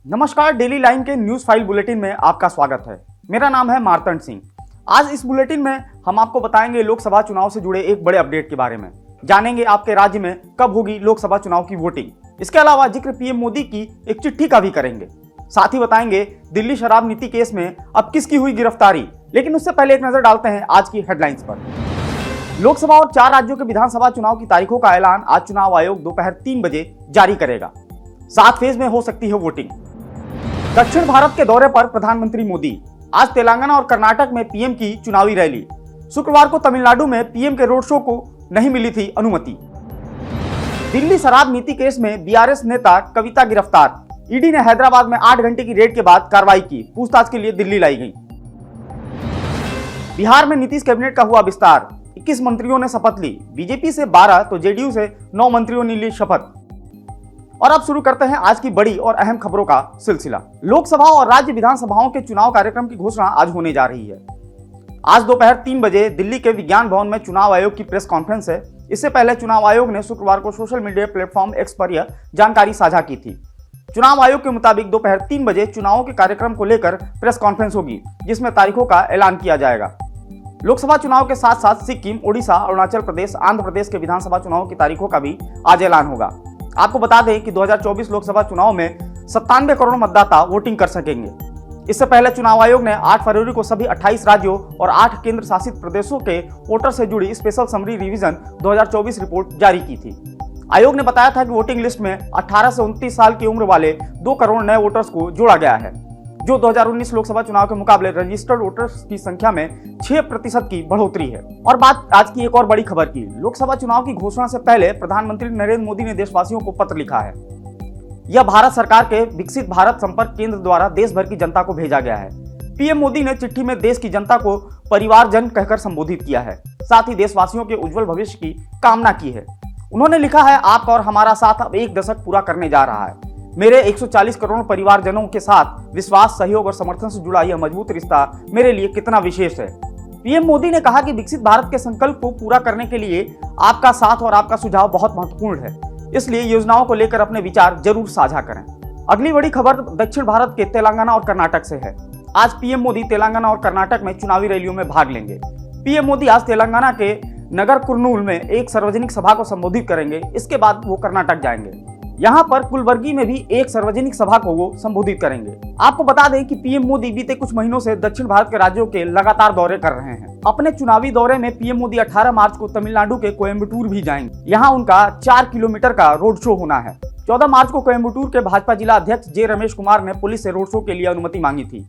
नमस्कार, daily line के news file bulletin में आपका स्वागत है। मेरा नाम है मार्तंड सिंह। आज इस बुलेटिन में हम आपको बताएंगे लोकसभा चुनाव से जुड़े एक बड़े अपडेट के बारे में। जानेंगे आपके राज्य में कब होगी लोकसभा चुनाव की वोटिंग। इसके अलावा जिक्र पीएम मोदी की एक चिट्ठी का भी करेंगे। साथ ही बताएंगे दिल्ली शराब नीति केस में अब किसकी हुई गिरफ्तारी। लेकिन उससे पहले एक नजर डालते हैं आज की हेडलाइंस पर। लोकसभा और 4 राज्यों के विधानसभा चुनाव की तारीखों का ऐलान आज चुनाव आयोग दोपहर 3 बजे जारी करेगा। 7 फेज में हो सकती है वोटिंग। दक्षिण भारत के दौरे पर प्रधानमंत्री मोदी। आज तेलंगाना और कर्नाटक में पीएम की चुनावी रैली। शुक्रवार को तमिलनाडु में पीएम के रोड शो को नहीं मिली थी अनुमति। दिल्ली शराब नीति केस में बीआरएस नेता कविता गिरफ्तार। ईडी ने हैदराबाद में 8 घंटे की रेड के बाद कार्रवाई की। पूछताछ के लिए दिल्ली लाई गई। बिहार में नीतीश कैबिनेट का हुआ विस्तार। 21 मंत्रियों ने शपथ ली। बीजेपी से 12 तो जेडीयू से 9 मंत्रियों ने ली शपथ। और अब शुरू करते हैं आज की बड़ी और अहम खबरों का सिलसिला। लोकसभा और राज्य विधानसभाओं के चुनाव कार्यक्रम की घोषणा आज होने जा रही है। आज दोपहर 3 बजे दिल्ली के विज्ञान भवन में चुनाव आयोग की प्रेस कॉन्फ्रेंस है। इससे पहले चुनाव आयोग ने शुक्रवार को सोशल मीडिया प्लेटफॉर्म एक्स पर यह जानकारी साझा की थी। चुनाव आयोग के मुताबिक दोपहर 3 बजे चुनावों के कार्यक्रम को लेकर प्रेस कॉन्फ्रेंस होगी, जिसमें तारीखों का ऐलान किया जाएगा। लोकसभा चुनाव के साथ साथ सिक्किम, ओडिशा, अरुणाचल प्रदेश, आंध्र प्रदेश के विधानसभा चुनाव की तारीखों का भी आज ऐलान होगा। आपको बता दें कि 2024 लोकसभा चुनाव में 97 करोड़ मतदाता वोटिंग कर सकेंगे। इससे पहले चुनाव आयोग ने 8 फरवरी को सभी 28 राज्यों और 8 केंद्र शासित प्रदेशों के वोटर से जुड़ी स्पेशल समरी रिवीजन 2024 रिपोर्ट जारी की थी। आयोग ने बताया था कि वोटिंग लिस्ट में 18 से 29 साल की उम्र वाले 2 करोड़ नए वोटर्स को जोड़ा गया है, जो 2019 लोकसभा चुनाव के मुकाबले रजिस्टर्ड वोटर्स की संख्या में 6% की बढ़ोतरी है। और बात आज की एक और बड़ी खबर की। लोकसभा चुनाव की घोषणा से पहले प्रधानमंत्री नरेंद्र मोदी ने देशवासियों को पत्र लिखा है। यह भारत सरकार के विकसित भारत संपर्क केंद्र द्वारा देश भर की जनता को भेजा गया है। पीएम मोदी ने चिट्ठी में देश की जनता को परिवारजन कहकर संबोधित किया है। साथ ही देशवासियों के उज्जवल भविष्य की कामना की है। उन्होंने लिखा है, आपका और हमारा साथ अब 1 दशक पूरा करने जा रहा है। मेरे 140 करोड़ परिवारजनों के साथ विश्वास, सहयोग और समर्थन से जुड़ा यह मजबूत रिश्ता मेरे लिए कितना विशेष है। पीएम मोदी ने कहा कि विकसित भारत के संकल्प को पूरा करने के लिए आपका साथ और आपका सुझाव बहुत महत्वपूर्ण है, इसलिए योजनाओं को लेकर अपने विचार जरूर साझा करें। अगली बड़ी खबर दक्षिण भारत के तेलंगाना और कर्नाटक से है। आज पीएम मोदी तेलंगाना और कर्नाटक में चुनावी रैलियों में भाग लेंगे। पीएम मोदी आज तेलंगाना के नगर कुर्नूल में एक सार्वजनिक सभा को संबोधित करेंगे। इसके बाद वो कर्नाटक जाएंगे। यहाँ पर कुलबर्गी में भी एक सार्वजनिक सभा को वो संबोधित करेंगे। आपको बता दें कि पीएम मोदी बीते कुछ महीनों से दक्षिण भारत के राज्यों के लगातार दौरे कर रहे हैं। अपने चुनावी दौरे में पीएम मोदी 18 मार्च को तमिलनाडु के कोयम्बटूर भी जाएंगे। यहाँ उनका 4 किलोमीटर का रोड शो होना है। 14 मार्च को कोयम्बटूर के भाजपा जिला अध्यक्ष जे रमेश कुमार ने पुलिस से रोड शो के लिए अनुमति मांगी थी।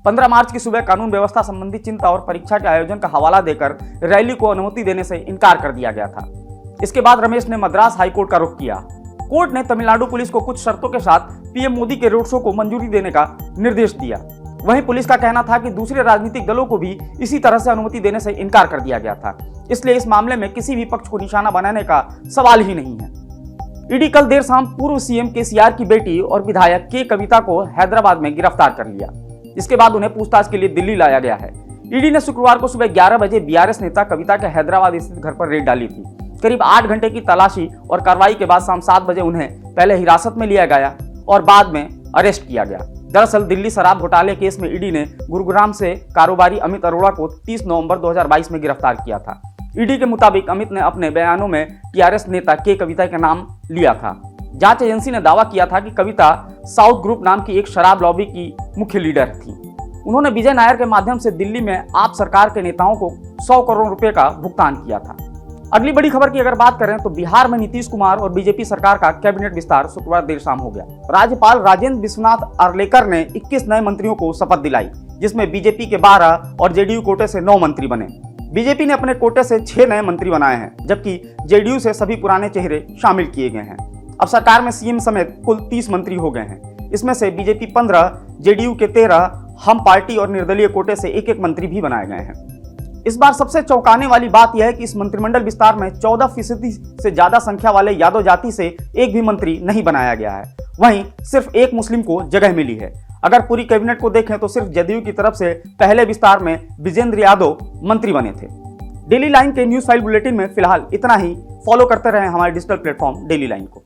15 मार्च की सुबह कानून व्यवस्था संबंधी चिंता और परीक्षा के आयोजन का हवाला देकर रैली को अनुमति देने से इनकार कर दिया गया था। इसके बाद रमेश ने मद्रास हाईकोर्ट का रुख किया। कोर्ट ने तमिलनाडु पुलिस को कुछ शर्तों के साथ पीएम मोदी के रोड शो को मंजूरी देने का निर्देश दिया। वहीं पुलिस का कहना था कि दूसरे राजनीतिक दलों को भी इसी तरह से अनुमति देने से इनकार कर दिया गया था, इसलिए इस मामले में किसी भी पक्ष को निशाना बनाने का सवाल ही नहीं है। ईडी कल देर शाम पूर्व सीएम केसीआर की बेटी और विधायक के कविता को हैदराबाद में गिरफ्तार कर लिया। इसके बाद उन्हें पूछताछ के लिए दिल्ली लाया गया है। ईडी ने शुक्रवार को सुबह 11 बजे बीआरएस नेता कविता के हैदराबाद स्थित घर पर रेड डाली थी। करीब 8 घंटे की तलाशी और कार्रवाई के बाद शाम 7 बजे उन्हें पहले हिरासत में लिया गया और बाद में अरेस्ट किया गया। दरअसल दिल्ली शराब घोटाले केस में ईडी ने गुरुग्राम से कारोबारी अमित अरोड़ा को 30 नवंबर 2022 में गिरफ्तार किया था। ईडी के मुताबिक अमित ने अपने बयानों में टीआरएस नेता के कविता का नाम लिया था। जांच एजेंसी ने दावा किया था कि कविता साउथ ग्रुप नाम की एक शराब लॉबी की मुख्य लीडर थी। उन्होंने विजय नायर के माध्यम से दिल्ली में आप सरकार के नेताओं को 100 करोड़ रुपए का भुगतान किया था। अगली बड़ी खबर की अगर बात करें तो बिहार में नीतीश कुमार और बीजेपी सरकार का कैबिनेट विस्तार शुक्रवार देर शाम हो गया। राज्यपाल राजेंद्र विश्वनाथ आर्लेकर ने 21 नए मंत्रियों को शपथ दिलाई, जिसमें बीजेपी के 12 और जेडीयू कोटे से 9 मंत्री बने। बीजेपी ने अपने कोटे से 6 नए मंत्री बनाए हैं, जबकि जेडीयू से सभी पुराने चेहरे शामिल किए गए हैं। अब सरकार में सीएम समेत कुल 30 मंत्री हो गए हैं। इसमें से बीजेपी 15, जेडीयू के 13, हम पार्टी और निर्दलीय कोटे से 1-1 मंत्री भी बनाए गए हैं। इस बार सबसे चौंकाने वाली बात यह है कि इस मंत्रिमंडल विस्तार में 14% से ज्यादा संख्या वाले यादव जाति से एक भी मंत्री नहीं बनाया गया है। वहीं सिर्फ एक मुस्लिम को जगह मिली है। अगर पूरी कैबिनेट को देखें तो सिर्फ जदयू की तरफ से पहले विस्तार में विजेंद्र यादव मंत्री बने थे। डेली लाइन के न्यूज फाइल बुलेटिन में फिलहाल इतना ही। फॉलो करते रहें हमारे डिजिटल प्लेटफॉर्म डेली लाइन को।